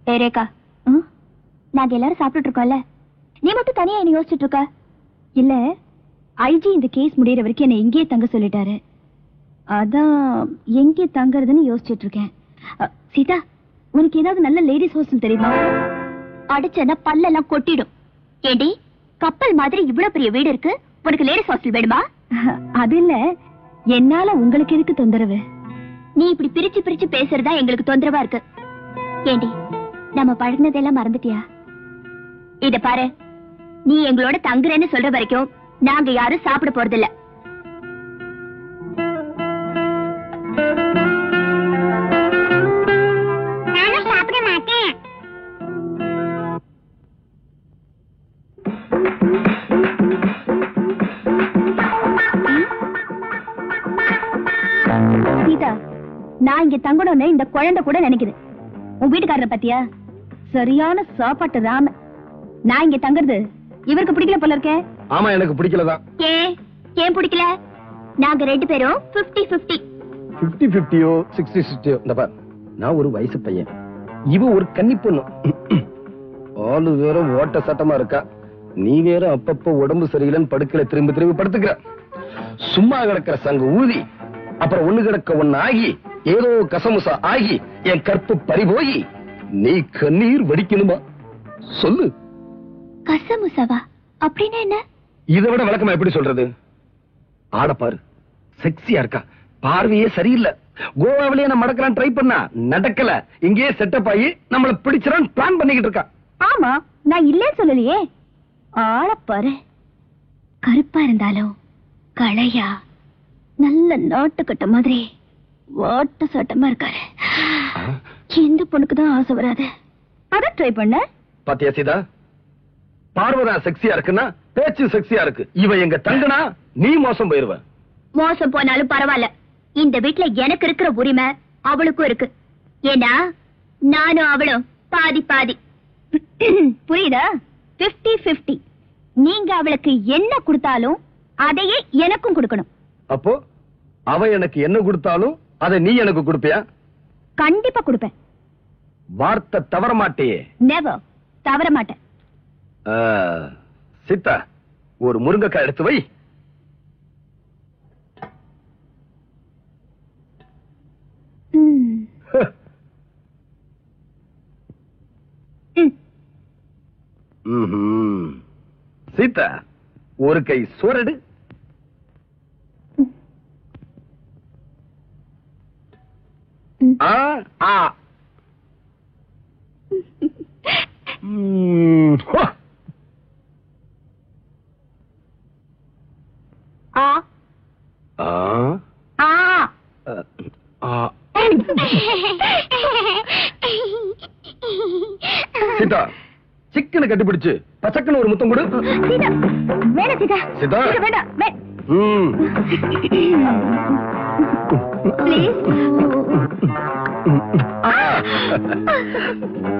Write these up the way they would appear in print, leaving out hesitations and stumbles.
ரேகா, நாங்க எல்லாரும் சாப்பிட்டுட்டு இருக்கோம்ல, நீ மட்டும் தனியா என்ன யோசிச்சுட்டு இருக்க? இல்ல, ஐஜி இந்த கேஸ் முடியற வரைக்கும் என்ன இங்கேயே தங்க சொல்லிட்டாரு. அதான் எங்கே தங்கறதுன்னு யோசிச்சுட்டு இருக்கேன். சீதா, உனக்கு ஏதாவது நல்ல லேடிஸ் ஹாஸ்டல் தெரியுமா? அடிச்சனா பல்லெல்லாம் கொட்டிடும். ஏண்டி, கப்பல் மாதிரி இவ்வளவு பெரிய வீடு இருக்கு, உனக்கு லேடிஸ் ஹாஸ்டல் வேணுமா? அது இல்ல, என்னால உங்களுக்கு எதுக்கு தொந்தரவு? நீ இப்படி பிரிச்சு பிரிச்சு பேசுறதா எங்களுக்கு தொந்தரவா இருக்கு. ஏண்டி, நம்ம பழகினதெல்லாம் மறந்துட்டியா? இத பாரு, நீ எங்களோட தங்குறேன்னு சொல்ற வரைக்கும் நாங்க யாரும் சாப்பிட போறதில்ல. நானும் சாப்பிட மாட்டேன். சீதா, நான் இங்க தங்கணும்னு இந்த குழந்தை கூட நினைக்குது. உன் வீட்டுக்காரரை பத்தியா? சரியான சாப்பாட்டு ராம. நான் இங்க தங்குறது இவருக்கு பிடிக்கல போல இருக்கே. ஆமா, எனக்கு பிடிக்கலதான். ஏன் பிடிக்கல? நாங்க 2 பேரும் 50-50. 50-50யோ 60-60யோ, இந்த பார், நான் ஒரு வயசு பையன், இவ ஒரு கன்னி பொண்ணு. ஆளு வேற ஓட்ட சட்டமா இருக்கா, நீ வேற அப்பப்ப உடம்பு சரியில்லைன்னு படுக்கல திரும்பி திரும்பி படுத்துக்கிற. சும்மா கிடக்கிற சங்க ஊதி, அப்புறம் ஒண்ணு கிடக்க ஒண்ணு ஆகி, ஏதோ கசமுசா ஆகி என் கற்பு பறிபோயி நீ கண்ணீர் வடிக்கணுமா? சொல்லு. கசமுசாவா அப்படின்னா என்ன? இதை விட விளக்கமா எப்படி சொல்றது? ஆட பாரு, செக்ஸியா இருக்கா, பார்வையே சரியில்லை. கோவாவிலேயே நம்ம நடக்கலாம் ட்ரை பண்ணா நடக்கல, இங்கேயே செட்டப் ஆகி நம்மள பிடிச்சிடான்னு பிளான் பண்ணிக்கிட்டு இருக்கா. ஆமா, நான் இல்லே சொல்லலையே. ஆள பாரு, கருப்பா இருந்தாலும் களையா, நல்ல நாட்டுக்கட்ட மாதிரி வாட்ட சட்டமா இருக்காரு. எந்த பொண்ணுக்குதான் ஆசை வராது? அத ட்ரை பண்ண. பாத்தியா சீதா, பார்வதான் செக்ஸியா இருக்குன்னா பேச்சு செக்ஸியா இருக்கு. இவ எங்க தங்கனா நீ மோசம் போயிருவ. மோசம் போனாலும் பரவாயில்ல, இந்த வீட்டுல எனக்கு இருக்கிற உரிமை அவளுக்கும் இருக்கு. ஏன்னா நானும் அவளும் பாதி பாதி. புரியுதா? 50-50. நீங்க அவளுக்கு என்ன கொடுத்தாலும் அதையே எனக்கும் கொடுக்கணும். அப்போ அவ எனக்கு என்ன கொடுத்தாலும் அதை நீ எனக்கு கொடுப்பியா? கண்டிப்பா கொடுப்பேன். வார்த்தை தவற மாட்டேயே? நெவர், தவற மாட்டேன். சீதா, ஒரு முருங்கைக்காய் எடுத்து வை. சீதா, ஒரு கை சோறடு. சீதா, சிக்கனை கட்டிப்பிடிச்சு பச்சக்கன்னு ஒரு முத்தம் கொடு. சீதா, வேண்டாம்.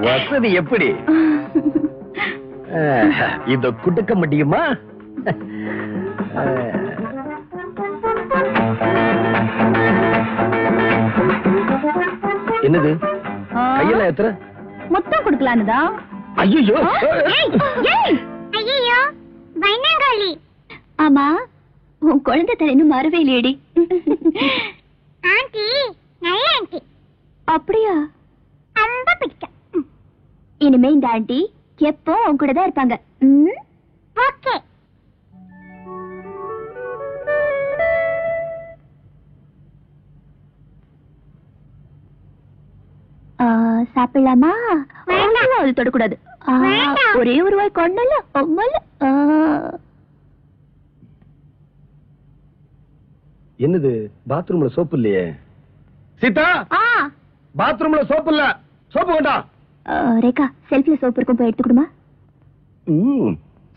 வசதி எப்படி? இத குடுக்க முடியுமா? என்னது கையில எத்தனை மொத்தம் கொடுக்கலான்னுதான். ஐயோ ஐயோ, பயங்கரி. ஆமா, உன் குழந்தை தலைன்னு மாறவே இல்லையடி. ஆண்டி நல்ல ஆண்டி. அப்படியா? ரொம்ப பிடிக்கும். இனிமே இந்த ஆண்டி எப்போ உன் கூட தான் இருப்பாங்க. ஓகே. சாப்பிடலாமா? அது தொடக்கூடாது. ஒரே ஒரு வாய் கொண்டல. என்னது, பாத்ரூம்ல சோப்பு இல்லையே? சீதா, பாத்ரூம்ல சோப்பு இல்ல. சோப்பு வேண்டாம். ரேகா, செல்ஃப்ல சோப்பு இருக்கும், போய் எடுத்துக்கிடுமா?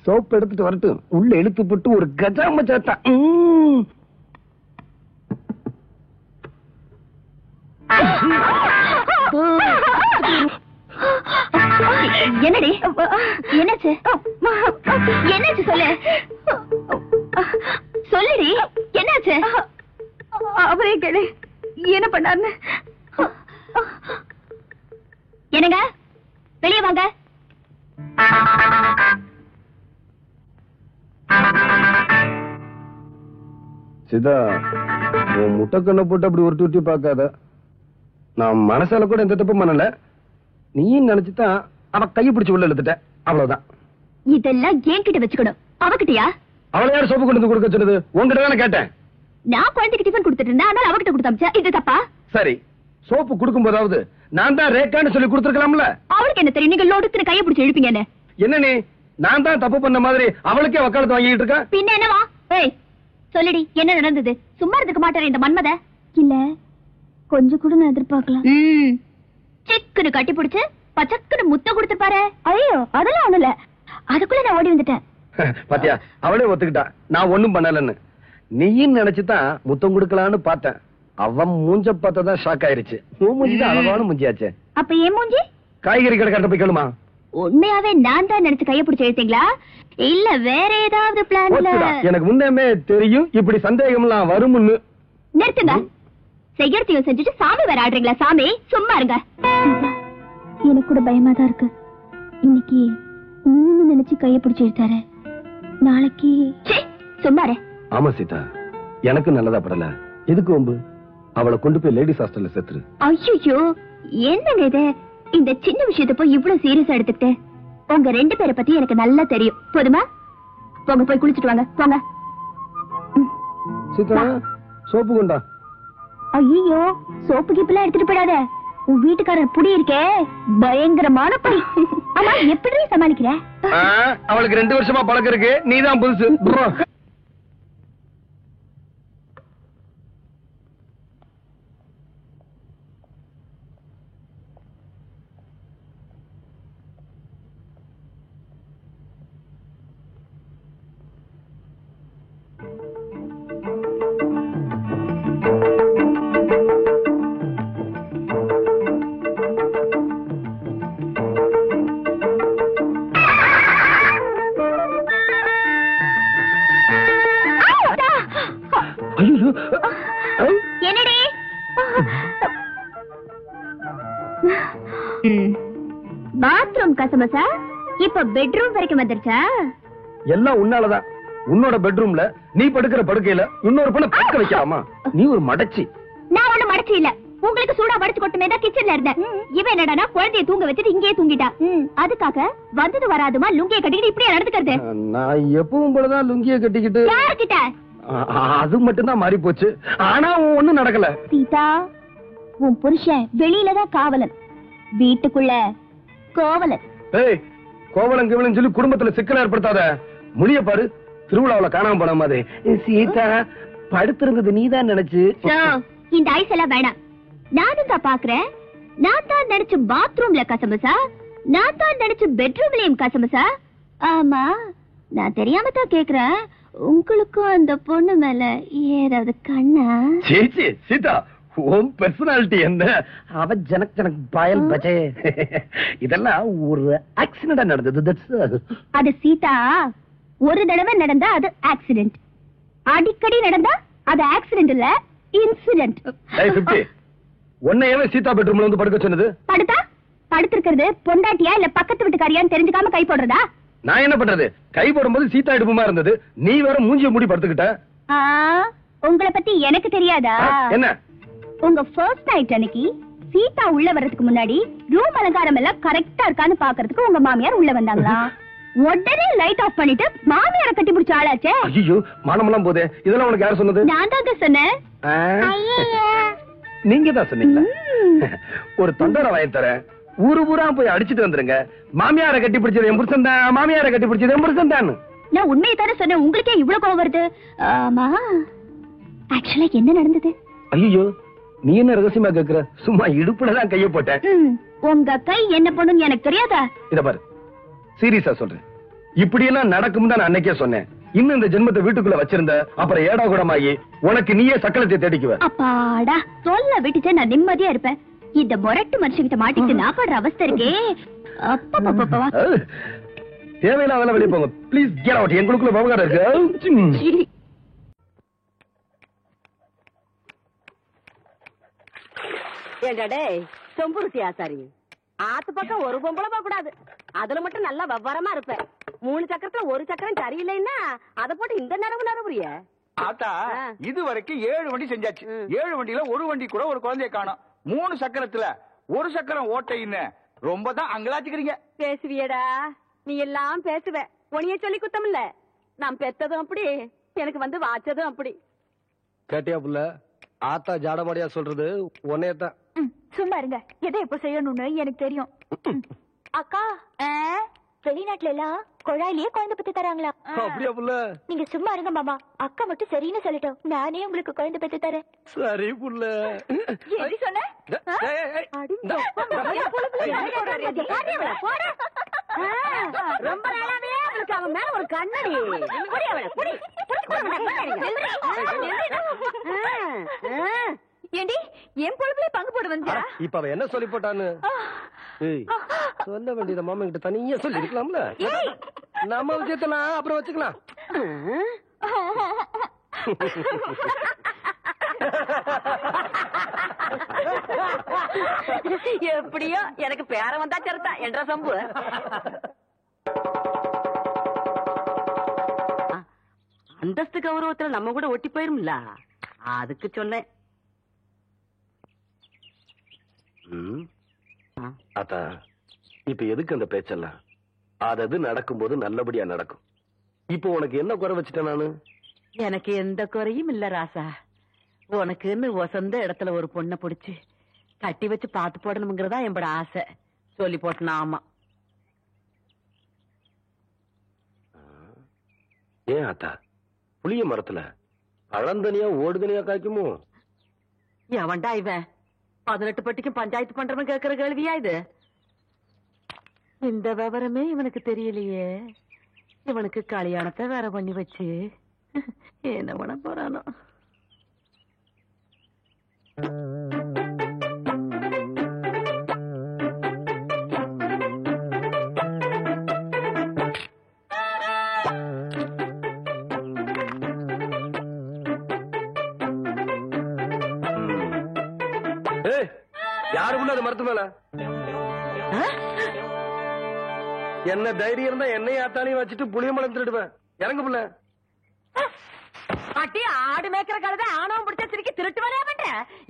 சோப்பு எடுத்துட்டு வரட்டும். உள்ள இழுத்து போட்டு ஒரு கஜாம சாத்தா. என்னடி, என்னாச்சு? என்னாச்சு சொல்லு. சொல்லுடி, என்னாச்சு? அவரே கேளு, என்ன பண்ணாருன்னு. என்னங்க, வெளியே வாங்க. சிதா, உன் முட்டைக்கண்ணை போட்டு அப்படி உருட்டி உருட்டி பார்க்காத. நான் மனசால கூட எந்த தப்பும் பண்ணல. நீ நினைச்சுதான் அவ கையை பிடிச்சு உள்ள இழுத்துட்ட, அவ்வளவுதான். இதெல்லாம் என்கிட்ட வச்சுக்கணும், அவகிட்டயா? அவளை யார் சோப்பு கொண்டு வந்து கொடுக்க சொன்னது? உங்ககிட்ட தானே கேட்டேன். நான் குழந்தைக்கு டிஃபன் கொடுத்துட்டு இருந்தேன், அதனால அவகிட்ட கொடுத்தாச்சா? இது தப்பா? சரி, சோப்பு கொடுக்கும் போதாவது நான் தான் ரேக்கான்னு சொல்லி கொடுத்துருக்கலாம்ல. அவளுக்கு என்ன தெரியும், நீங்க லோடுக்கு கையை பிடிச்சு இழுப்பீங்கன்னு? என்ன நீ நான் தான் தப்பு பண்ண மாதிரி அவளுக்கே வக்காலத்து வாங்கிட்டு இருக்க? பின்ன என்னவா? ஏய் சொல்லுடி, என்ன நடந்தது? சும்மா இருந்துக்க மாட்டாரு இந்த மன்மத. இல்ல, கொஞ்சம் கூட நான் எதிர்பார்க்கலாம். சிக்குன்னு கட்டி பிடிச்சு பச்சக்குன்னு முத்தம் கொடுத்துப்பாரு. ஐயோ அதெல்லாம் ஒண்ணு இல்ல, அதுக்குள்ள நான் ஓடி வந்துட்டேன். பாத்தியா, அவளே ஒத்துக்கிட்டா நான் ஒண்ணும் பண்ணலன்னு. நீயும் நினைச்சுதான் முத்தம் கொடுக்கலான்னு பார்த்தேன். அவன் மூஞ்ச பார்த்ததான் ஷாக் ஆயிருச்சு. மூஞ்சிதான் அழகான மூஞ்சியாச்சே. அப்ப ஏன் மூஞ்சி? காய்கறி கடை கட்ட போய் கேளுமா. உண்மையாவே நான் தான் நினைச்சு கைய பிடிச்சு எழுத்தீங்களா, இல்ல வேற ஏதாவது பிளான்ல? எனக்கு முன்னமே தெரியும் இப்படி சந்தேகம்லாம் வரும்னு. நிறுத்துங்க, செய்யறதையும் செஞ்சுட்டு சாமி வேற ஆடுறீங்களா? சாமி சும்மா இருங்க. எனக்கு கூட பயமா தான் இருக்கு. இன்னைக்கு நீங்க நினைச்சு கைய பிடிச்சு எழுத்தாரு, நாளைக்கு சும்மா இரு. ஆமா சீதா, எனக்கு நல்லதா படல. எதுக்கு வம்பு? அவளை கொண்டு போய் லேடிஸ் ஹாஸ்டல்ல சேர்த்துரு. ஐயோ என்னங்க இது, இந்த சின்ன விஷயத்தை போய் இவ்வளவு சீரியஸா எடுத்துக்கிட்டு? உங்க ரெண்டு பேரை பத்தி எனக்கு நல்லா தெரியும். போதுமா? போங்க போய் குளிச்சுட்டு வாங்க, போங்க. சீதா, சோப்பு கொண்டா. ஐயோ சோப்பு கிப்பெல்லாம் எடுத்துட்டு போயிடாத. உன் வீட்டுக்காரர் புடி இருக்கே, பயங்கரமான பை. ஆமா, எப்படி சமாளிக்கிற? அவளுக்கு 2 வருஷமா பழக்கம் இருக்கு, நீதான் புதுசு. என்னடி பாத்ரூம் கசமசா இப்ப பெட்ரூம் வரைக்கும் வந்துருச்சா? எல்லாம் உன்னாலதான். உன்னோட பெட்ரூம்ல நீ படுக்கிற படுக்கையில இன்னொரு பொண்ணை படுக்க வைக்கலாமா? நீ ஒரு மடச்சி. நான் ஒண்ணு மடச்சி இல்ல, உங்களுக்கு சூடா வடிச்சு கொட்டுமே தான் கிச்சன்ல இருந்தேன். இவன் என்னடா குழந்தைய தூங்க வச்சுட்டு இங்கேயே தூங்கிட்டா. அதுக்காக வந்தது வராதுமா லுங்கிய கட்டிக்கிட்டு இப்படியே நடந்துக்கிறது? நான் எப்பவும் போலதான் லுங்கிய கட்டிக்கிட்டு. யார்கிட்ட? அது மட்டும்தான் மாறி போச்சு. ஆனா ஒண்ணும் நடக்கல. சீதா, உன் புருஷன் வெளியில தான் காவலன், வீட்டுக்குள்ள கோவலன். ஏய், கோவலன் கிவலன் சொல்லி குடும்பத்துல சிக்கல் ஏற்படுத்தாத. முடிய பாரு, திருவிழாவுல காணாம போன மாதிரி. சீதா, படுத்திருந்தது நீதான் நினைச்சு. இந்த ஐஸ் எல்லாம் வேணாம், நானும் தான் பாக்குறேன். நான் தான் நினைச்சு பாத்ரூம்ல கசமசா, நான் தான் நினைச்சு பெட்ரூம்லயும் கசமசா. ஆமா, நான் தெரியாம தான் கேக்குறேன், உங்களுக்கும் அந்த பொண்ணு மேல ஏதாவது கண்ணா? சேச்சி சீதா, உன் பெர்சனாலிட்டி என்ன? அவ ஜனக் ஜனக் பாயல் பஜே. இதெல்லாம் ஒரு ஆக்சிடென்டா நடந்தது. அது சீதா, ஒரு தடவை நடந்தா அது ஆக்சிடென்ட், அடிக்கடி நடந்தா அது ஆக்சிடென்ட் இல்ல, இன்சிடென்ட். உன்னையவே சீதா பெட்ரூம்ல வந்து படுக்க சொன்னது? படுத்தா படுத்திருக்கிறது பொண்டாட்டியா இல்ல பக்கத்து வீட்டுக்காரியான்னு தெரிஞ்சுக்காம கை போடுறதா? நான் என்ன பண்றது? கை போடும்போது சீதா இடுப்புமா இருந்தது, நீ வேற மூஞ்சிய மூடி படுத்துக்கிட்ட. உங்களை பத்தி எனக்கு தெரியாதா? என்ன? உங்க ஃபர்ஸ்ட் நைட் அன்னைக்கு சீதா உள்ள வர்றதுக்கு முன்னாடி ரூம் அலங்காரம் எல்லாம் கரெக்டா இருக்கான்னு பாக்குறதுக்கு உங்க மாமியார் உள்ள வந்தாங்களா? உடனே லைட் ஆஃப் பண்ணிட்டு மாமியாரை கட்டி பிடிச்ச ஆளாச்சே. ஐயோ, மானமெல்லாம் போதே. இதெல்லாம் உனக்கு யார் சொன்னது? நான் தாங்க சொன்னேன். நீங்க தான் சொன்னீங்களா? ஒரு தொண்டரை வாங்கி தரேன், ஊரு ஊரா போய் அடிச்சிட்டு வந்துருங்க. மாமியாரை கட்டி பிடிச்சது என் புருஷன் தான், மாமியாரை கட்டி பிடிச்சது என் புருஷன் தான். நான் உண்மையை தானே சொன்னேன், உங்களுக்கே இவ்வளவு கோவம் வருது? ஆமா, ஆக்சுவலா என்ன நடந்தது? ஐயோ, நீ என்ன ரகசியமா கேக்குற? சும்மா இடுப்புலதான் கைய போட்டேன். உங்க கை என்ன பண்ணுன்னு எனக்கு தெரியாதா? இத பாரு, சீரியஸா சொல்றேன், இப்படி எல்லாம் நடக்கும் தான் நான் அன்னைக்கே சொன்னேன். இன்னும் இந்த ஜென்மத்தை வீட்டுக்குள்ள வச்சிருந்த அப்புறம் ஏடா கூடமாயி உனக்கு நீயே சக்கலத்தை தேடிக்குவ. அப்பாடா, சொல்ல விட்டுச்சே நான் நிம்மதியா இருப்பேன். இந்த மொரட்டு மனுஷங்கிட்ட மாட்டிட்டு நான் படுற அவஸ்தை இருக்கே. அப்பா தேவையில்லாத வெளியே போங்க ப்ளீஸ். Get out. எங்களுக்குள்ள விவகாரம் இருக்கு. ஏண்டா டேய், சொம்புருத்தி ஆசாரி, ஆத்து பக்கம் ஒரு பொம்பளை போக கூடாது. அதுல மட்டும் நல்லா விவரமா இருப்பேன். 3 சக்கரத்துல ஒரு சக்கரம் சரியில்லைன்னா அதை போட்டு இந்த நரம்புரிய. ஆத்தா இது வரைக்கும் 7 வண்டி செஞ்சாச்சு. 7 வண்டியில ஒரு வண்டி கூட ஒரு குழந்தைய காணோம். 3 சக்கரத்துல ஒரு சக்கரம் ஓட்டைன்னு ரொம்ப தான் அங்கலாச்சுக்கிறீங்க. பேசுவியடா, நீ எல்லாம் பேசுவ. உனைய சொல்லி குத்தம் இல்ல. நான் பெத்ததும் அப்படி, எனக்கு வந்து வாச்சதும் அப்படி. கேட்டியா புள்ள? ஆத்தா ஜாடமாடியா சொல்றது உன்னையத்தான். சும்மா இருங்க. எதை எப்ப செய்யணும்னு எனக்கு தெரியும். அக்கா, வெளிநாட்டுல எல்லாம் குழாயிலேயே குழந்தை பத்தி தராங்களா? அப்படியா புள்ள? நீங்க சும்மா இருங்க மாமா. அக்கா மட்டும் சரின்னு சொல்லிட்டோம். நானே உங்களுக்கு குழந்தை பத்தி தரேன். சரி புள்ள. எது சொன்ன? ரொம்ப நாளாவே அவளுக்கு அவன் மேல ஒரு கண்ணடி. ஏண்டி என் பொழுதுல பங்கு போட வந்தா? இப்ப அவ என்ன சொல்லி போட்டான்னு சொல்ல வேண்டியத மாமா கிட்ட தனியா சொல்லி இருக்கலாம்ல. நம்ம விஷயத்த நான் அப்புறம் வச்சுக்கலாம். எப்படியோ எனக்கு பேர வந்தா சரிதா என்ற சம்பு. அந்தஸ்து கௌரவத்துல நம்ம கூட ஒட்டி போயிரும்ல, அதுக்கு சொன்னேன். அத்தா இப்ப எதுக்கு அந்த பேச்செல்லாம்? அது நடக்கும்போது நல்லபடியா நடக்கும். இப்போ உனக்கு என்ன குறை வச்சுட்டேன் நானு? எனக்கு எந்த குறையும் இல்ல ராசா. உனக்குன்னு வசந்த இடத்துல ஒரு பொண்ணை பிடிச்சு கட்டி வச்சு பாத்து போடணுங்கிறதா என்னோட ஆசை. சொல்லி போட்டனா? ஆமா. ஏன் ஆத்தா புளிய மரத்துல பழந்தனியா ஓடுதனியா காய்க்குமோ? எவன்டா இவன் 18 பட்டிக்கும் பஞ்சாயத்து பண்றவன் கேக்குற கேள்வியா இது? இந்த விவரமே இவனுக்கு தெரியலையே. இவனுக்கு கல்யாணத்தை வேற பண்ணி வச்சு என்ன பண்ண போறானோ? யாரு புள்ள அது மரத்து மேல? என்ன தைரியம் இருந்தா என்னையும் ஆத்தாலையும் வச்சுட்டு புளிய மரம் திருடுவேன். இறங்கு புள்ள. பாட்டி ஆடு மேய்க்கிற கழுத ஆணவம் பிடிச்ச திருக்கி திருட்டு வரையா பண்ற?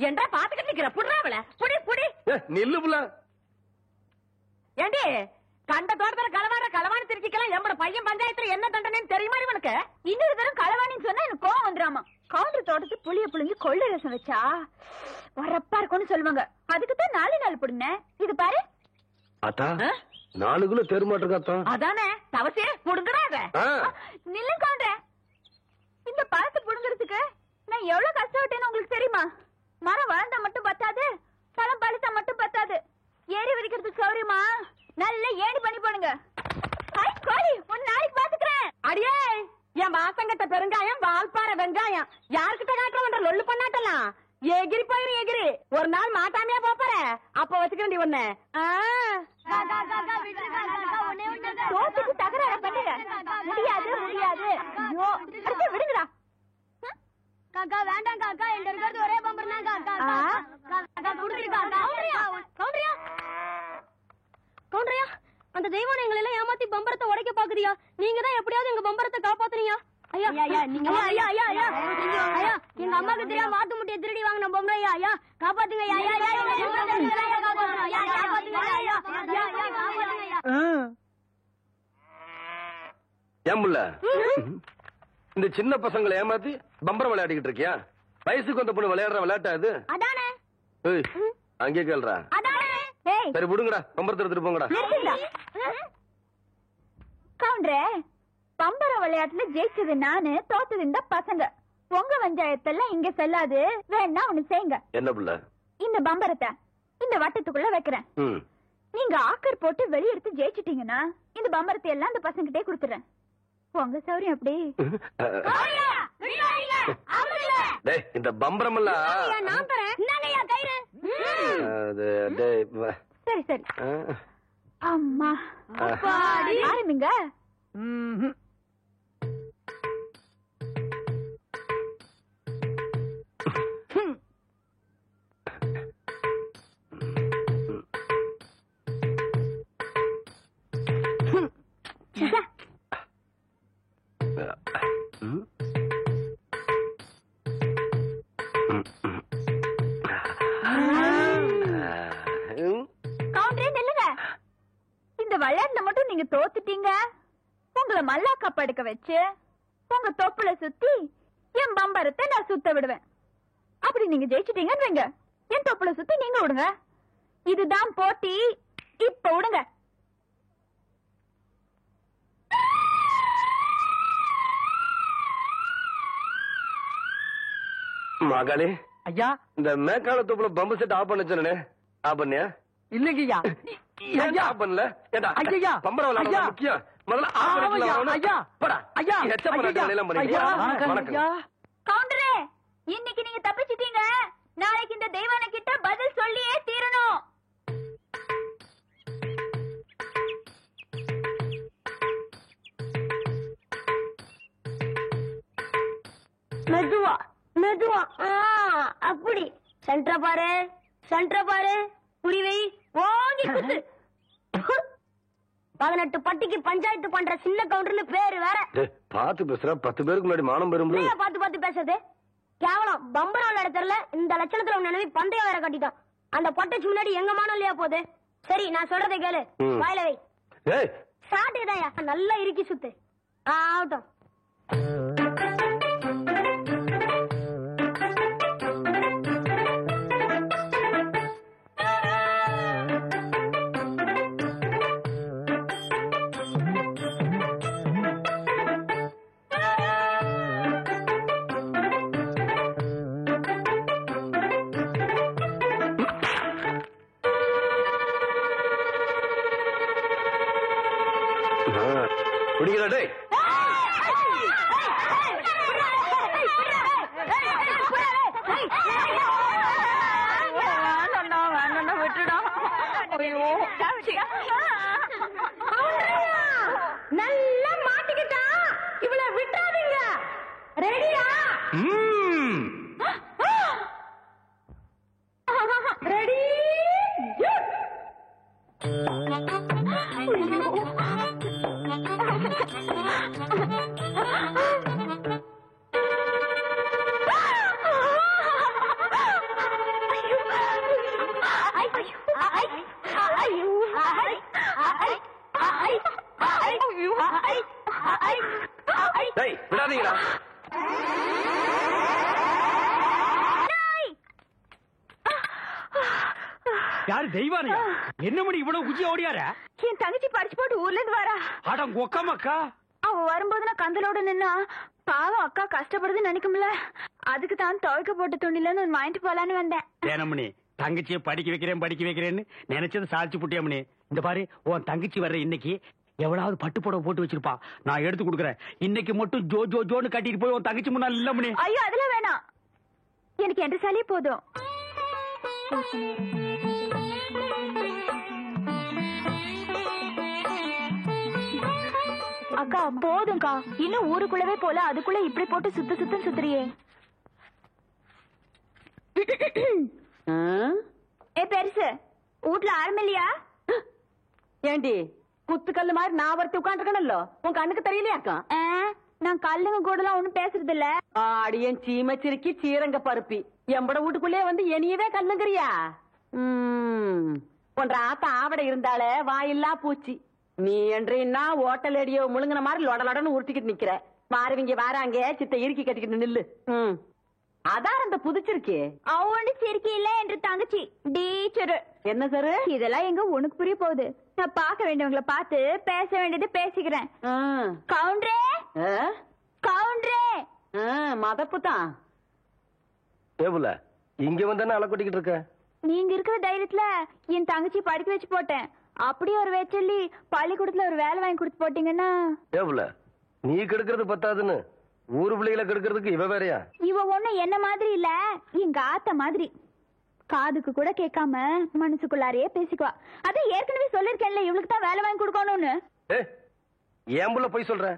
என்றா பாத்துக்கிட்டு நிக்கிற புடுறாவல புடி புடி. நில்லு புள்ள. ஏண்டி கண்ட தோட்டத்துல களவாணி திருச்சிக்கலாம் எம்பட பையன் பஞ்சாயத்துல என்ன தண்டனைன்னு தெரியுமா இவனுக்கு? இன்னொரு தரம் களவாணின்னு சொன்னா எனக்கு கோவம் வந்துடாமா. கவுண்டர் தோட்டத்து புளிய புளிஞ்சு கொள்ளை ரசம் வச்சா வரப்பா இருக்கும்னு சொல்லுவாங்க. அதுக்குதான் 4 நாள் புடுங்க. இது பாரு அத்தா 4 கிலோ தெருமாட்டிருக்கா? அதானே தவசே புடுங்கடாத. நில்லு கவுண்டர். இந்த பழத்தை புடுங்கிறதுக்கு நான் எவ்வளவு கஷ்டப்பட்டேன்னு உங்களுக்கு தெரியுமா? மரம் வளர்ந்தா மட்டும் பத்தாது, பழம் பழுத்தா மட்டும் பத்தாது. ஏறி வரைக்கிறதுக்கு சௌரியமா நல்ல ஏணி பண்ணி போடுங்க. கோழி ஒரு நாளைக்கு பாத்துக்கிறேன். அடியே என் வாசங்கட்ட பெருங்காயம் வால்பாற வெங்காயம் யாருக்கிட்ட காட்டுறவன்ற லொல்லு பண்ணாட்டலாம். எகிரி போயிரு எகிரி. ஒரு நாள் மாட்டாமையா போற அப்ப வச்சுக்கிறேன் ஒண்ணு. தோத்துக்கு தகராறு பண்ணுங்க. முடியாது முடியாது. ஐயோ அடுத்து விடுங்கடா. காக்கா வேண்டாம் காக்கா, என்கிட்ட இருக்கிறது ஒரே பம்பர் தான் காக்கா. காக்கா குடுக்குறீங்க கவுண்டரியா கவுண்டரியா. அந்த தெய்வம் எங்களை எல்லாம் ஏமாத்தி பம்பரத்தை உடைக்க பாக்குறியா? நீங்க தான் எப்படியாவது எங்க பம்பரத்தை காப்பாத்துறீங்க. ஐயா ஐயா நீங்க ஐயா ஐயா ஐயா ஐயா எங்க அம்மாக்கு தெரியாம வாத்து முட்டையை திருடி வாங்கின பொம்பளை. ஐயா ஐயா காப்பாத்துங்க. ஐயா ஐயா ஏம்புள்ள இந்த சின்ன பசங்களை ஏமாத்தி பம்பரம் விளையாடிக்கிட்டு இருக்கியா? வயசுக்கு வந்த பொண்ணு விளையாடுற விளையாட்டா இது? அதானே. அங்கே கேள்றா. சரி விடுங்கடா, பம்பரத்தை எடுத்துட்டு போங்கடா. கவுண்டரே பம்பர விளையாட்டுல ஜெயிச்சது நானு, தோத்தது இந்த பசங்க. உங்க பஞ்சாயத்தெல்லாம் இங்க செல்லாது. வேணா ஒண்ணு செய்யுங்க. என்ன புள்ள? இந்த பம்பரத்தை இந்த வட்டத்துக்குள்ள வைக்கிறேன். நீங்க ஆக்கர் போட்டு வெளியெடுத்து ஜெயிச்சிட்டீங்கன்னா இந்த பம்பரத்தை எல்லாம் இந்த பசங்கிட்டே கொடுத்துறேன். உங்க சௌரியம் அப்படி. இந்த பம்பரம் எல்லாம் சரி சரி. அம்மா ஆரம்பிங்க. கவுண்டரே நில்லுங்க. இந்த விளையாட்டுல மட்டும் நீங்க தோத்துட்டீங்க. உங்களை மல்லாக்கா படுக்க வச்சு உங்க தொப்புல சுத்தி என் பம்பரத்தை நான் சுத்த விடுவேன். அப்படி நீங்க ஜெயிச்சிட்டீங்கன்னு வைங்க, என் தொப்புல சுத்தி நீங்க விடுங்க. இதுதான் போட்டி. இப்ப விடுங்க. மகளே ஐயா, இந்த மேக்கால தொப்புல பம்பு செட் ஆஃப் பண்ண சொன்னே, ஆஃப் பண்ணியா? இல்லைங்கய்யா. ஏன் ஆஃப் பண்ணல? ஏண்டா ஐயா, பம்பர விளையாட முக்கியம். முதல்ல ஆஃப் பண்ணிக்கலாம். ஐயா, போடா ஐயா, ஹெச்சப் பண்ண எல்லாம் பண்ணி. வணக்கம். கவுண்டரே, இன்னைக்கு நீங்க தப்பிச்சிட்டீங்க. நாளைக்கு இந்த தெய்வான கிட்ட பதில் சொல்லியே தீரணும். மெதுவா மெதுவா. அப்படி சென்டர பாரு, சென்டர பாரு. புரிவை ஓங்கி குத்து. 18 பட்டிக்கு பஞ்சாயத்து பண்ற சின்ன கவுண்டர்னு பேரு வேற. பாத்து பேசுற, 10 பேருக்கு முன்னாடி மானம் பெறும். பாத்து பேசுறது கேவலம். பம்பரம் இடத்துல இந்த லட்சணத்துல உன் நினைவு பந்தயம் வேற கட்டிட்டான். அந்த பொட்டைச்சு முன்னாடி எங்க மானம் இல்லையா போகுது? சரி, நான் சொல்றதை கேளு. வாயில வை. சாட்டுதான் நல்லா இறுக்கி சுத்து. ஆகட்டும். குடிக்கல டேய். நல்லா மாட்டிக்கிட்டா. இவள விட்டாதீங்க. ரெடியா? ரெடி? டேய் விடாதீங்கடா. யாரு தெய்வானையா? என்ன மணி இவ்வளவு குச்சி ஓடியார? என் தங்கச்சி படிச்சு போட்டு ஊர்ல இருந்து வரா. அடம் கொக்கமக்கா. அவ வரும்போது நான் கந்தலோட நின்னா பாவம் அக்கா கஷ்டப்படுதுன்னு நினைக்கும்ல. அதுக்கு தான் துவைக்க போட்ட துணிலன்னு வாங்கிட்டு போலான்னு வந்தேன். ஏனமணி, தங்கச்சியை படிக்க வைக்கிறேன்னு நினைச்சது சாதிச்சு புட்டியாமணி. இந்த பாரு, உன் தங்கச்சி வர்ற இன்னைக்கு எவ்வளவு பட்டு புடவை போட்டு வச்சிருப்பா. நான் எடுத்து கொடுக்குறேன். இன்னைக்கு மட்டும் ஜோ ஜோ ஜோன்னு கட்டிட்டு போய் உன் தங்கச்சி முன்னாள் இல்ல மணி. ஐயோ, அதெல்லாம் வேணாம். எனக்கு என்ற சாலியே போதும். அக்கா போதும்க்கா. இன்னும் ஊருக்குள்ளவே போல அதுக்குள்ள இப்படி போட்டு சுத்தம் சுத்துறியே. ஏ பெருசு, வீட்டுல ஆரம்பில்லையா? ஏண்டி குத்துக்கல்லு மாதிரி நான் ஒருத்தி உட்காந்துருக்கணும்ல, உன் கண்ணுக்கு தெரியலையாக்கா? நான் கல்லுங்க கூட எல்லாம் ஒண்ணும் பேசுறது இல்ல. அடியன் சீமச்சிருக்கி சீரங்க பருப்பி எம்பட வீட்டுக்குள்ளே வந்து என்னையவே கல்லுங்கிறியா? போன்ற ஆத்த ஆவடை இருந்தாலே வாயில்லா பூச்சி. நீ என்றா ஓட்டல் அடியோ முழுங்கின மாதிரி லொடலொடன்னு உருட்டிக்கிட்டு நிக்கிற. வாரவங்க வாராங்க சித்த இறுக்கி கட்டிக்கிட்டு நில்லு. அதான் அந்த புதுச்சிருக்கே அவனு சிரிக்கி இல்ல என்று தங்கச்சி டீச்சரு. என்ன சாரு இதெல்லாம் எங்க உனக்கு புரிய போகுது? நான் பார்க்க வேண்டியவங்களை பார்த்து பேச வேண்டியது பேசிக்கிறேன். கவுண்டரே, கவுண்டரே. மதப்பு தான். ஏபுல இங்க வந்தானே அலை கொட்டிக்கிட்டு இருக்க. நீங்க இருக்கிற தைரியத்துல என் தங்கச்சி படிக்க வச்சு போட்டேன். அப்படி ஒரு வேச்சொல்லி பள்ளிக்கூடத்துல ஒரு வேலை வாங்கி கொடுத்து போட்டீங்கன்னா. ஏபுல நீ கெடுக்கிறது பத்தாதுன்னு ஊரு பிள்ளைகளை கெடுக்கிறதுக்கு இவ வேறையா? இவ ஒண்ணும் என்ன மாதிரி இல்ல, எங்க ஆத்த மாதிரி. காதுக்கு கூட கேட்காம மனசுக்குள்ளாரையே பேசிக்குவா. அது ஏற்கனவே சொல்லிருக்கேன்ல, இவளுக்கு தான் வேலை வாங்கி கொடுக்கணும்னு. ஏன் புள்ள போய் சொல்ற?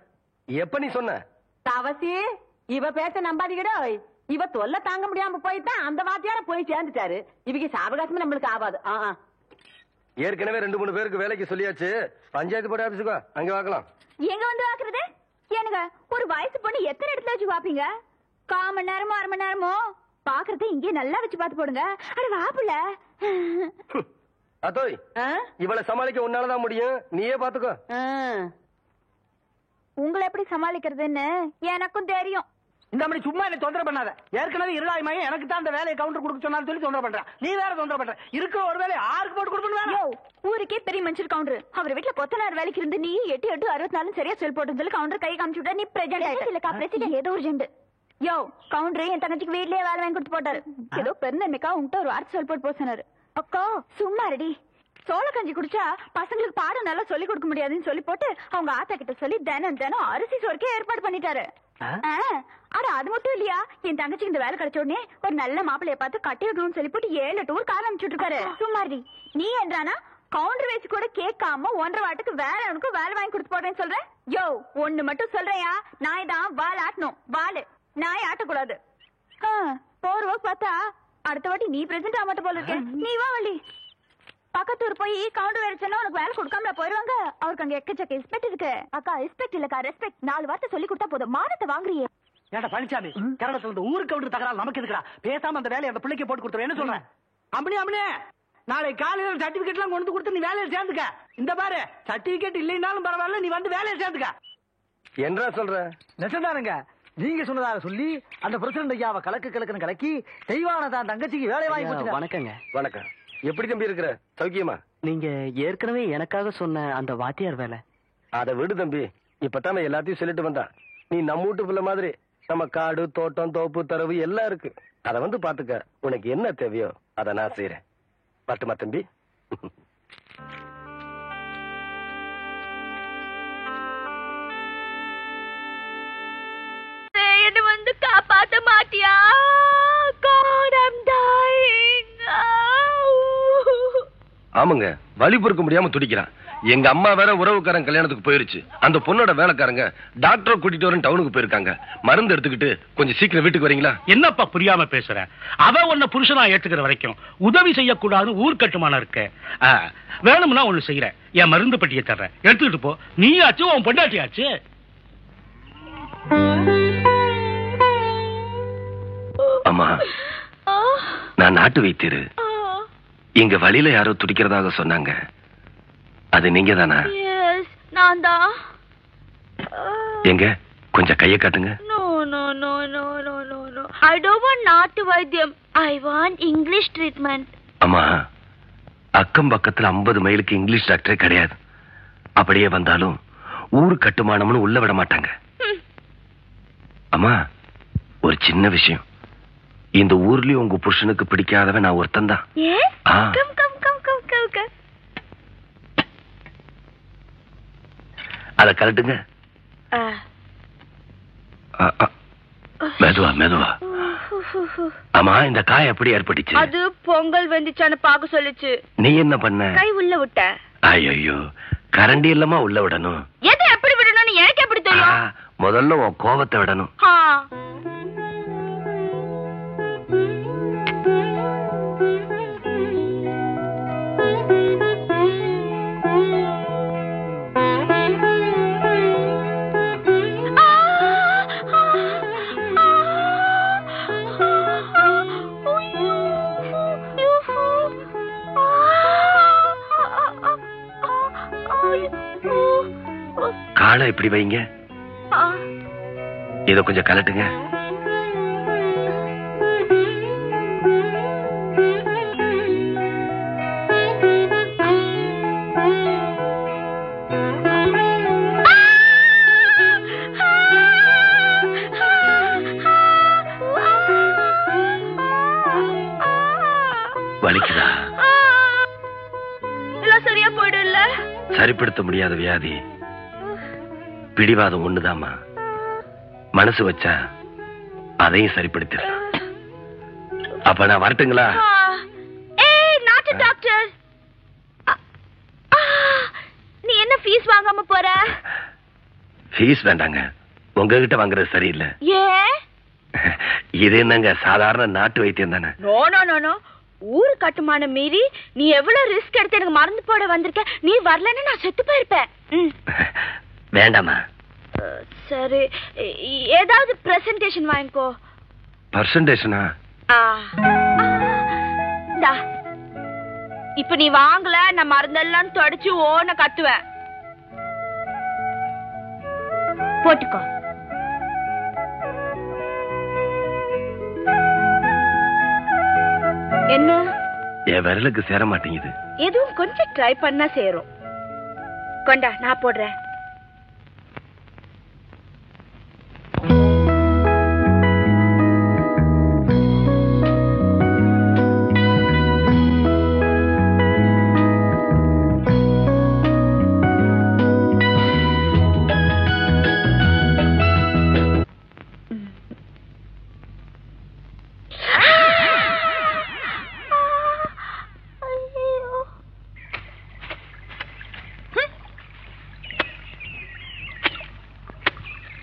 எப்ப நீ சொன்ன? தவசி இவ பேச்ச நம்பாதீங்கடோ. இவ தொல்லை தாங்க முடியாம போயிட்டா அந்த வாத்தியார போய் சேர்ந்துட்டாரு. இவங்க சாவகாசமே நம்மளுக்கு ஆகாது. ஏற்கனவே 2-3 பேருக்கு வேலைக்கு சொல்லியாச்சு. பஞ்சாயத்து போர்டு ஆபீஸுக்கு அங்க வாக்கலாம். எங்க வந்து வாக்குறது? ஏனுங்க, ஒரு வயசு பொண்ணு எத்தனை இடத்துல வச்சு பாப்பீங்க? 1/4 மணி நேரமோ 1/2 மணி நேரமோ பாக்குறத இங்கே நல்லா வச்சு பாத்து போடுங்க. அட வாப்புல. அதோய், இவளை சமாளிக்க உன்னாலதான் முடியும். நீயே பாத்துக்கோ. உங்களை எப்படி சமாளிக்கிறதுன்னு எனக்கும் தெரியும். இந்த மாதிரி சும்மா என்ன தொந்தரவு பண்ணாத. ஏற்கனவே இருளாய்மாயே எனக்கு தான் அந்த வேலையை கவுண்டர் கொடுக்க சொன்னாலும் சொல்லி தொந்தரவு பண்றேன். நீ வேற தொந்தரவு பண்ற. இருக்கிற ஒரு வேலையை ஆருக்கு போட்டு கொடுக்கணும்? ஊருக்கே பெரிய மனுஷர் கவுண்டர். அவர் வீட்டுல கொத்தனார் வேலைக்கு இருந்து நீ 8 64 சரியா சொல் போட்டு சொல்லி கவுண்டர் கை காமிச்சு விட்டா நீ பிரசிடென்ட் இல்லக்கா? பிரசிடென்ட் ஏதோ ஒரு ஜெண்டு. யோ கவுண்டர் என் தங்கச்சிக்கு வீட்லயே வேலை வாங்கி கொடுத்து போட்டாரு. ஏதோ பெருந்தன்மைக்கா உங்ககிட்ட ஒரு வார்த்தை சொல் போட்டு போக சொன்னாரு. அக்கா சும்மா ரெடி. சோள கஞ்சி குடிச்சா பசங்களுக்கு பாடம் நல்லா சொல்லி கொடுக்க முடியாதுன்னு சொல்லி போட்டு அவங்க ஆத்தா கிட்ட சொல்லி தினம் அரிசி சோறுக்கே ஏற்பாடு பண்ணிட்டாரு. அட அது மட்டும் இல்லையா, என் தங்கச்சிக்கு இந்த வேலை கிடைச்ச உடனே ஒரு நல்ல மாப்பிள்ளைய பார்த்து கட்டி வைக்கணும்னு சொல்லி போட்டு 7 டூர் கார் அனுப்பிச்சுட்டு இருக்காரு. சும்மாடி நீ என்றானா கவுண்டர் வச்சு கூட கேட்காம 1.5 வாட்டுக்கு வேற அவனுக்கு வேலை வாங்கி கொடுத்து போடுறேன்னு சொல்றேன். யோ ஒண்ணு மட்டும் சொல்றேயா, நாய் தான் வால் ஆட்டணும். வாலு நாய் ஆட்டக்கூடாது. போர் ஒர்க் பார்த்தா அடுத்த வாட்டி நீ பிரசன்ட் ஆக மாட்ட போல இருக்க. நீ வா வள்ளி. பக்கத்தூர் போய் கவுண்டர் வேலை சொன்னா உனக்கு வேலை கொடுக்காம போயிருவாங்க. அவருக்கு அங்க எக்கச்சக்க ரெஸ்பெக்ட் இருக்கு. அக்கா ரெஸ்பெக்ட் இல்லக்கா ரெஸ்பெக்ட். 4 வார்த்தை சொல்லி கொடுத்தா போதும். மானத்தை வாங்குறியே. ஏடா பழனிசாமி, கரடத்துல இருந்து ஊருக்கு கவுண்டர் தகராறு நமக்கு இருக்குடா. பேசாம அந்த வேலையை அந்த பிள்ளைக்கு போட்டு கொடுத்துரு. என்ன சொல்றேன்? அம்மனே நாளை காலையில சர்டிபிகேட் எல்லாம் கொண்டு கொடுத்து நீ வேலையை சேர்ந்துக்க. இந்த பாரு, சர்டிபிகேட் இல்லைன்னாலும் பரவாயில்ல, நீ வந்து வேலையை சேர்ந்துக்க. என்ன சொல்ற? நெசந்தாருங்க, நீங்க சொன்னதாக சொல்லி அந்த பிரசிடண்ட் ஐயாவை கலக்குன்னு கலக்கி தெய்வானதான் தங்கச்சிக்கு வேலை வாங்கி கொடுத்து. வணக்கங்க. வணக்கம். எப்படி தம்பி இருக்கிற? சௌக்கியமா? நீங்க ஏற்கனவே எனக்காக சொன்ன அந்த வாத்தியார் வேலை அதை விடு தம்பி. இப்பதான் எல்லாத்தையும் சொல்லிட்டு வந்தான். நீ நம்ம வீட்டு பிள்ளை மாதிரி நம்ம காடு தோட்டம் தோப்பு தரவு எல்லாம் இருக்கு. அத வந்து பாத்துக்க. உனக்கு என்ன தேவையோ அத நான் செய்யறேன். பட்டுமா தம்பி? என்ன வந்து காப்பாத்த மாட்டியா? God, I'm dying. ஆமாங்க, வலி பொறுக்க முடியாம துடிக்கிறான். எங்க அம்மா வேற உறவுக்காரன் கல்யாணத்துக்கு போயிருச்சு. அந்த பொண்ணோட வேலைக்காரங்க டாக்டரை கூட்டிட்டு வரேன் டவுனுக்கு போயிருக்காங்க. மருந்து எடுத்துக்கிட்டு கொஞ்சம் சீக்கிரம் வீட்டுக்கு வரீங்களா? என்னப்பா புரியாம பேசுற? அவ உன்னை புருஷனா ஏத்துக்கிற வரைக்கும் உதவி செய்யக்கூடாது ஊர் கட்டுமானம் இருக்கு. வேணும்னா ஒண்ணு செய்யறேன். என் மருந்து பட்டியை தர்றேன், எடுத்துக்கிட்டு போ. நீயாச்சு உன் பொண்டாட்டியாச்சு. அம்மா, நான் நாட்டு வைத்தியரு. எங்க வழியில யாரோ துடிக்கிறதாக சொன்னாங்க. அது நீங்க தானா? நான் தான். எங்க கொஞ்சம் கையை காட்டுங்க. No. I don't want நாட்டு வைத்தியம். I want English treatment. அம்மா, அக்கம் பக்கத்துல 50 மைலுக்கு இங்கிலீஷ் டாக்டரே கிடையாது. அப்படியே வந்தாலும் ஊர் கட்டுமானம்னு உள்ள விட மாட்டாங்க. அம்மா, ஒரு சின்ன விஷயம். இந்த ஊர்லயும் உங்க புருஷனுக்கு பிடிக்காதவன் நான் ஒருத்தன் தான். அத கலட்டுங்க. மெதுவா. ஆமா, இந்த காய் எப்படி ஏற்பட்டுச்சு? அது பொங்கல் வந்துச்சான்னு பாக்க சொல்லுச்சு. நீ என்ன பண்ண? கை உள்ள விட்ட. ஐயோ, கரண்டி இல்லமா உள்ள விடணும். எதை எப்படி விடணும்னு எனக்கு எப்படி தெரியும்? முதல்ல உன் கோபத்தை விடணும். காலை இப்படி வைங்க. இத கொஞ்சம் கலட்டுங்க. வலிக்குதா? எல்லாம் சரியா போயிடும்ல? சரிப்படுத்த முடியாத வியாதி பிடிவாதம் ஒண்ணுதாமா. மனசு வச்சா அதையும் சரிப்படுத்திடலாம். அப்ப நான் வரட்டுங்களா? நாட்டு டாக்டர், நீ என்ன ஃபீஸ் வாங்காம போற? ஃபீஸ் வேண்டாங்க, உங்ககிட்ட வாங்குறது சரியில்லை. ஏன்? இது என்னங்க, சாதாரண நாட்டு வைத்தியம் தானே. நோ. ஊரு கட்டுமானம் மீறி நீ எவ்வளவு ரிஸ்க் எடுத்து எனக்கு மறந்து போட வந்திருக்க. நீ வரலன்னா நான் செத்து போயிருப்பேன். வேண்டாமா? சரி, ஏதாவது பிரசன்டேஷன் வாங்கிக்கோ. பர்சன்டேஷனா? இப்ப நீ வாங்கல, நான் மருந்தெல்லாம் தொடச்சு ஓன கத்துவேன். போட்டுக்கோ. என்ன? என் விரலுக்கு சேர மாட்டேங்குது. எதுவும் கொஞ்சம் ட்ரை பண்ணா சேரும். கொண்டா, நான் போடுறேன்.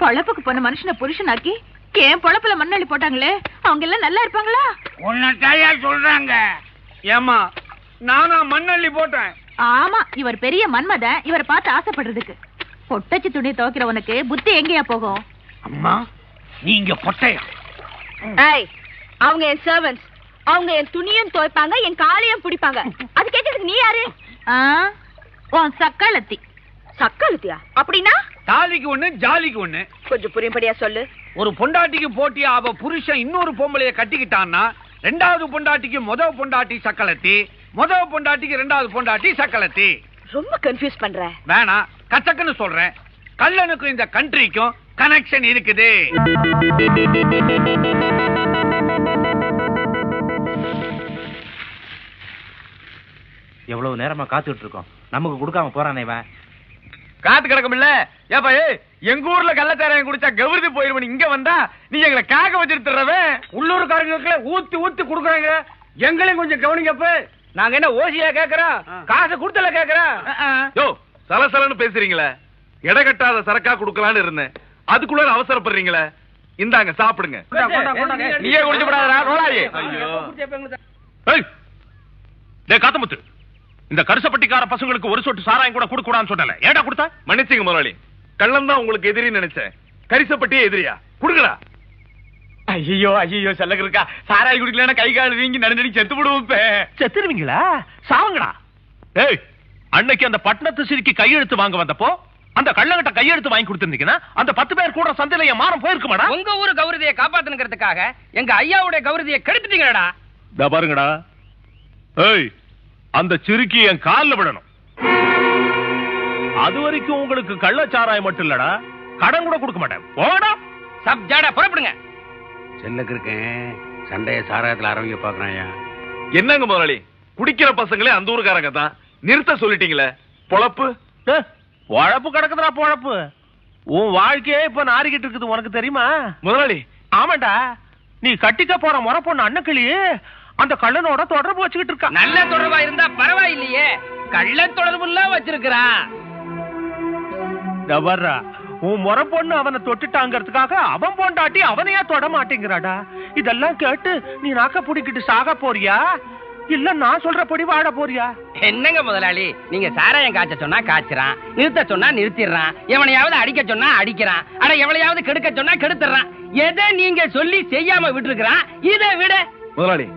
பொழப்புக்கு போன மனுஷனை புருஷனாக்கி ஏன் பொழப்புல மண்ணள்ளி போட்டாங்களே, அவங்க எல்லாம் நல்லா இருப்பாங்களா? உன்னையா சொல்றாங்க? ஏமா நானா மண்ணள்ளி போட்டேன்? ஆமா, இவர் பெரிய மன்மதன். இவரை பார்த்து ஆசைப்படுறதுக்கு. பொட்டச்சி துணி துவைக்கிற உனக்கு புத்தி எங்கேயா போகும்? அம்மா நீங்க பொட்டையா? அவங்க என் சர்வன்ட்ஸ். அவங்க என் துணியும் துவைப்பாங்க, என் காலையும் பிடிப்பாங்க. அது கேட்டதுக்கு நீ யாரு? உன் சக்காலத்தி. சக்காலத்தியா? அப்படின்னா தாலிக்கு ஒண்ணு ஜாலிக்கு ஒண்ணு. கொஞ்சம் புரியும்படியா சொல்லு. ஒரு பொண்டாட்டிக்கு போட்டி அவ புருஷன் இன்னொரு பொம்பளைய கட்டிக்கிட்டான்னா ரெண்டாவது பொண்டாட்டிக்கு முதல் பொண்டாட்டி சக்கலத்தி, முதல் பொண்டாட்டிக்கு ரெண்டாவது பொண்டாட்டி சக்கலத்தி. ரொம்ப கன்ஃபியூஸ் பண்ற. வேணாம், கச்சக்குன்னு சொல்றேன். கல்லனுக்கும் இந்த கண்ட்ரிக்கும் கனெக்ஷன் இருக்குது. எவ்வளவு நேரமா காத்துட்டு இருக்கோம், நமக்கு கொடுக்காம போறானே இவன். காத்து கிடக்கும்ல. ஏப்பா எங்க ஊர்ல கள்ளச்சாராயம் குடிச்சா கவுருதி போயிருவன். இங்க வந்தா நீ எங்களை காக்க வச்சிருத்துறவே. உள்ளூர்காரங்களுக்கு ஊத்தி ஊத்தி குடுக்குறாங்க. எங்களையும் கொஞ்சம் கவனிங்கப்ப. நாங்க என்ன ஓசியா கேக்குறோம், காசு கொடுத்தல கேக்குறோம். யோ சலசலன்னு பேசுறீங்களே. எடை கட்டாத சரக்கா குடுக்கலான்னு இருந்தேன், அதுக்குள்ள அவசரப்படுறீங்களே. இந்தாங்க சாப்பிடுங்க. நீயே குடிச்சு விடாதடா ரோலாயி. காத்தமுத்து, இந்த கருசப்பட்டிக்கார பசங்களுக்கு ஒரு சொட்டு சாராயம் கூட கொடுக்க கூடாதுன்னு சொன்னல, ஏடா கொடுத்தா? மன்னிச்சுங்க முதலாளி, கள்ளம் தான் உங்களுக்கு எதிரி நினைச்சேன். கரிசப்பட்டியே எதிரியா? குடுக்கடா. ஐயோ ஐயோ செல்லக்கு இருக்கா. சாராய் குடிக்கலன்னா கை கால் வீங்கி நடுநடி செத்து விடுவோம். செத்துருவீங்களா? சாவுங்கடா. ஏய், அன்னைக்கு அந்த பட்டணத்து சிரிக்கு கையெழுத்து வாங்க வந்தப்போ அந்த கள்ளங்கிட்ட கையெழுத்து வாங்கி கொடுத்திருந்தீங்கன்னா அந்த 10 பேர் கூட சந்தையில என் மானம் போயிருக்குமாடா? உங்க ஊரு கௌரதியை காப்பாத்தணுங்கிறதுக்காக எங்க ஐயாவுடைய கௌரதியை கெடுத்துட்டீங்கடா. பாருங்கடா, ஏய் அந்த சிறுக்கி என் கால்ல விடணும். அது வரைக்கும் உங்களுக்கு கள்ளச்சாராயம் மட்டும் இல்லடா, கடன் கூட கொடுக்க மாட்டேன். போடா. சப் ஜாடா புறப்படுங்க. செல்லக்கு இருக்கேன், சண்டைய சாராயத்துல ஆரம்பிக்க பாக்குறாயா? என்னங்க முதலாளி, குடிக்கிற பசங்களே அந்த ஊருக்காரங்க தான். நிறுத்த சொல்லிட்டீங்களே. பொழப்பு பொழப்பு கிடக்குதுடா பொழப்பு. உன் வாழ்க்கையே இப்ப நாரிக்கிட்டு இருக்குது, உனக்கு தெரியுமா முதலாளி? ஆமாண்டா, நீ கட்டிக்க போற முறை பொண்ணு அண்ணக்கிளி அந்த கள்ளனோட தொடர்பு வச்சுக்கிட்டு இருக்கா. நல்ல தொடர்பா இருந்தா பரவாயில்லையே, கள்ள தொடர்புல வச்சிருக்கிறான். வர்றா, உன் முறை பொண்ணு அவனை தொட்டுட்டாங்கிறதுக்காக அவன் பொண்டாட்டி அவனையா தொட மாட்டேங்கிறாடா. இதெல்லாம் கேட்டு நீ நாக்க புடிக்கிட்டு சாக போறியா, இல்ல நான் சொல்றபடி வாழ போறியா? என்னங்க முதலாளி, நீங்க சாராயம் காய்ச்ச சொன்னா காய்ச்சறான், நிறுத்த சொன்னா நிறுத்திடுறான், எவனையாவது அடிக்க சொன்னா அடிக்கிறான், அட எவளையாவது கெடுக்க சொன்னா கெடுத்துறான். எதை நீங்க சொல்லி செய்யாம விட்டுருக்கிறான். இதை விட முதலாளி,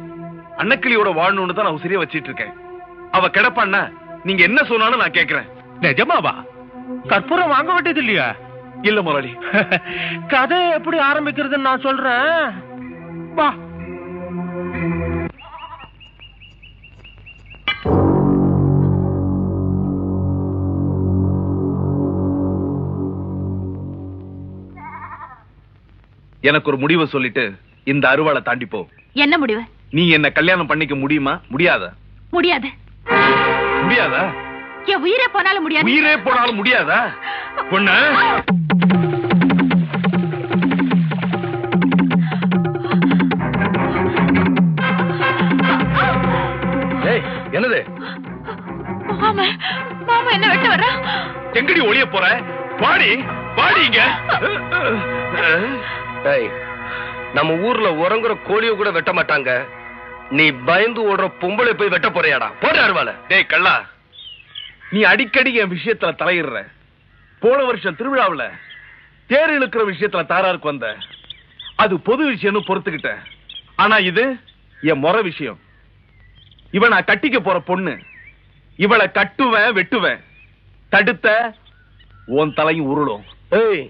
அன்னக்கிளியோட வாழணும்னு தான் நான் உசிரியா வச்சிட்டு இருக்கேன். அவ கிடப்பான்னா நீங்க என்ன சொன்னாலும் நான் கேக்குறேன். நிஜமாவா? கற்பூரம் வாங்க வேண்டியது இல்லையா? இல்ல முதலாளி. கதை எப்படி ஆரம்பிக்கிறதுன்னு நான் சொல்றேன், வா. எனக்கு ஒரு முடிவை சொல்லிட்டு இந்த அருவாளை தாண்டி போ. என்ன முடிவு? நீ என்ன கல்யாணம் பண்ணிக்க முடியுமா? முடியாதா? முடியாது. முடியாதா? என் உயிரே போனாலும் முடியாது. உயிரே போனாலும் முடியாதா? பொண்ணு என்னது? மாமா என்ன வெட்ட வர்ற? எங்கடி ஒளிய போற? பாடி பாடிங்க. நம்ம ஊர்ல உறங்குற கோழிய கூட வெட்ட மாட்டாங்க. நீ பயந்து ஓடுற பொம்பளை போய் வெட்ட போறியாடா? போட அருவால. டேய் கள்ளா, நீ அடிக்கடி என் விஷயத்துல தலையிடுற. போன வருஷம் திருவிழாவுல தேர் இழுக்கிற விஷயத்துல தாராருக்கு வந்த. அது பொது விஷயம்னு பொறுத்துக்கிட்ட. ஆனா இது என் முறை விஷயம். இவன் நான் கட்டிக்க போற பொண்ணு. இவளை கட்டுவேன், வெட்டுவேன். தடுத்த உன் தலையும் உருளும். ஏய்,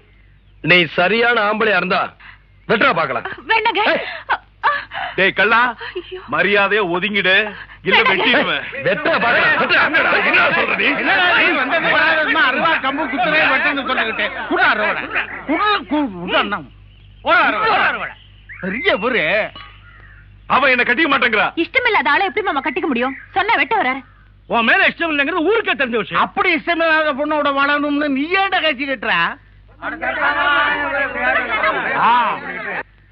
நீ சரியான ஆம்பளையா இருந்தா வெட்டா பாக்கலாம். வேண்டாங்க. டேய் கள்ளா, மரியாதையா ஒதுங்கிடு, இல்ல வெட்டிடுவேன். வெட்டா பாக்கலாம். என்ன சொல்ற நீ? அருவா கம்பு குத்துறே வெட்டன்னு சொல்லிக்கிட்டே பெரிய பொரு. அவன் என்ன கட்டிக்க மாட்டேங்கிறா. இஷ்டமில்லாத ஆளை எப்படி மாமா கட்டிக்க முடியும்? சொன்ன வெட்ட வர. உன் மேல இஷ்டம் இல்லைங்கிறது ஊருக்கே தெரிஞ்ச விஷயம். அப்படி இஷ்டமில்லாத பொண்ணோட வாழணும்னு நீ ஏன்டா கட்சி கட்டுற?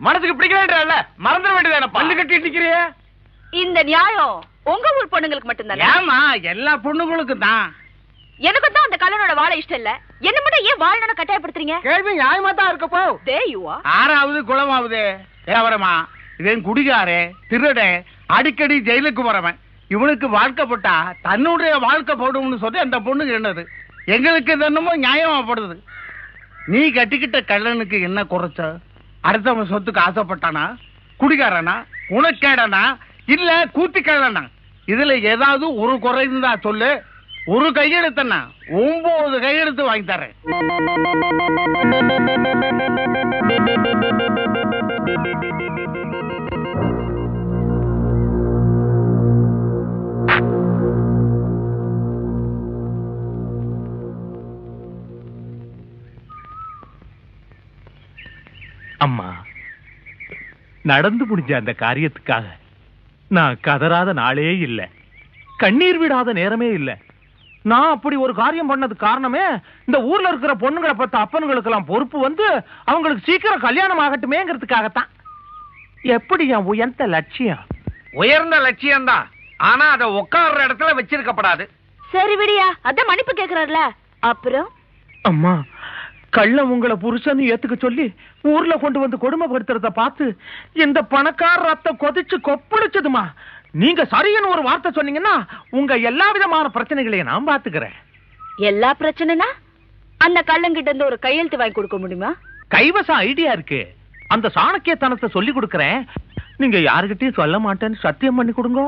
மனசுக்கு பிடிக்கலன்றல மறந்துட வேண்டியதான. பல்லு கட்டி நிக்கிறிய. இந்த நியாயம் உங்க ஊர் பொண்ணுங்களுக்கு மட்டும்தானே? ஏமா எல்லா பொண்ணுங்களுக்கு தான். எனக்கு தான் அந்த கல்லனோட வாழ இஷ்டம் இல்ல. என்ன மட்டும் ஏன் வாழணும்னு கட்டாயப்படுத்துறீங்க? கேள்வி நியாயமா தான் இருக்க போ. ஆறாவது குளமாவது தேவரமா இதன் குடிகாரே திருடே அடிக்கடி ஜெயிலுக்கு போறவன். இவனுக்கு வாழ்க்கப்பட்டா தன்னுடைய வாழ்க்கை போடும்னு சொல்லி அந்த பொண்ணுக்கு என்னது? எங்களுக்கு என்னமோ நியாயமாப்படுது. நீ கட்டிக்கிட்ட கள்ளனுக்கு என்ன குறைச்ச? அடுத்தவன் சொத்துக்கு ஆசைப்பட்டானா? குடிகாரனா? உனக்கேடனா? இல்ல கூத்திக்கள்ளனா? இதுல ஏதாவது ஒரு குறை இருந்தா சொல்லு. ஒரு கையெழுத்தனா 9 கையெழுத்து வாங்கி தரேன். அம்மா, நடந்து முடிஞ்ச அந்த காரியத்துக்காக நான் கதறாத நாளே இல்ல, கண்ணீர் விடாத நேரமே இல்ல. நான் அப்படி ஒரு காரியம் பண்ணது காரணமே இந்த ஊர்ல இருக்கிற பொண்ணுங்களை பத்த அப்பன்களுக்கு எல்லாம் பொறுப்பு வந்து அவங்களுக்கு சீக்கிரம் கல்யாணம் ஆகட்டுமேங்கிறதுக்காகத்தான். எப்படி என் உயர்ந்த லட்சியம்? உயர்ந்த லட்சியம் தான், ஆனா அதை உட்கார்ற இடத்துல வச்சிருக்கப்படாது. சரி விடியா, அதான் மன்னிப்பு கேக்குறாருல. அப்புறம் அம்மா, கள்ள உங்களை புருஷன் ஏத்துக்க சொல்லி ஊர்ல கொண்டு வந்து கொடுமைப்படுத்துறத பார்த்து இந்த பணக்கார ரத்தம் கொதிச்சு கொப்பளிச்சதுமா. நீங்க சரின்னு ஒரு வார்த்தை சொன்னீங்கன்னா உங்க எல்லா விதமான பிரச்சனைகளையும் நான் பாத்துக்கிறேன். எல்லா பிரச்சனைனா அந்த கள்ளங்கிட்ட இருந்து ஒரு கையெழுத்து வாங்கி கொடுக்க முடியுமா? கைவசம் ஐடியா இருக்கு. அந்த சாணக்கியத்தனத்தை சொல்லி கொடுக்கறேன். நீங்க யாருகிட்டயும் சொல்ல மாட்டேன்னு சத்தியம் பண்ணி கொடுங்க.